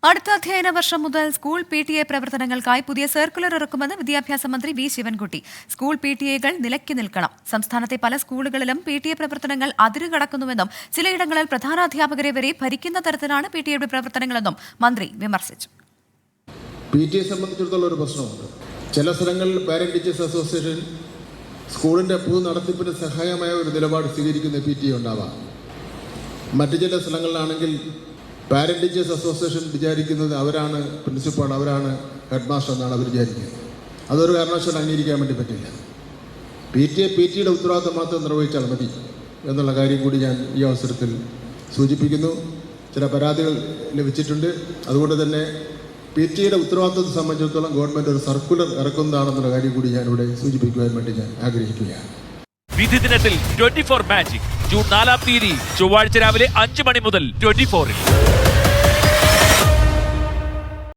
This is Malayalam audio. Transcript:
അടുത്ത അധ്യയന വർഷം മുതൽ സ്കൂൾ PTA പ്രവർത്തനങ്ങൾക്കായി പുതിയ സർക്കുലർ ഇറക്കുമെന്ന് വിദ്യാഭ്യാസ മന്ത്രി വി ശിവൻകുട്ടി. സ്കൂൾ PTAകൾ നിലയ്ക്ക് നിൽക്കണം. സംസ്ഥാനത്തെ പല സ്കൂളുകളിലും PTA പ്രവർത്തനങ്ങൾ അതിരുകടക്കുന്നുവെന്നും ചിലയിടങ്ങളിൽ പ്രധാനാധ്യാപകരെ വരെ ഭരിക്കുന്ന തരത്തിലാണ് PTAയുടെ പ്രവർത്തനങ്ങളെന്നും മന്ത്രി വിമർശിച്ചു. PTA സംബന്ധിച്ചിടത്തോളം ഒരു പ്രശ്നമുണ്ട്. ചില സ്ഥലങ്ങളിൽ പാരന്റ് ടീച്ചേഴ്സ് അസോസിയേഷൻ സ്കൂളിൻ്റെ പൊതു നടത്തിപ്പിന് സഹായമായ ഒരു നിലപാട് സ്വീകരിക്കുന്ന PTA ഉണ്ടാവാം. മറ്റു ചില സ്ഥലങ്ങളിലാണെങ്കിൽ പാരന്റ് ടീച്ചേഴ്സ് അസോസിയേഷൻ വിചാരിക്കുന്നത് അവരാണ് പ്രിൻസിപ്പാൾ, അവരാണ് ഹെഡ് മാസ്റ്റർ എന്നാണ് അവർ വിചാരിക്കുന്നത്. അതൊരു കാരണവശാലും അംഗീകരിക്കാൻ വേണ്ടി പറ്റില്ല. PTAയുടെ ഉത്തരവാദിത്തം മാത്രം നിർവഹിച്ചാൽ മതി എന്നുള്ള കാര്യം കൂടി ഞാൻ ഈ അവസരത്തിൽ സൂചിപ്പിക്കുന്നു. ചില പരാതികൾ ലഭിച്ചിട്ടുണ്ട്. അതുകൊണ്ട് തന്നെ PTAയുടെ ഉത്തരവാദിത്തത്തെ സംബന്ധിച്ചിടത്തോളം ഗവൺമെൻറ് ഒരു സർക്കുലർ ഇറക്കുന്നതാണെന്നുള്ള കാര്യം കൂടി ഞാനിവിടെ സൂചിപ്പിക്കുവാൻ വേണ്ടി ഞാൻ ആഗ്രഹിക്കുകയാണ്. വിധി ദിനത്തിൽ 24 മാജിക് ജൂൺ 4 ചൊവ്വാഴ്ച രാവിലെ 5 മണി മുതൽ 24-ൽ.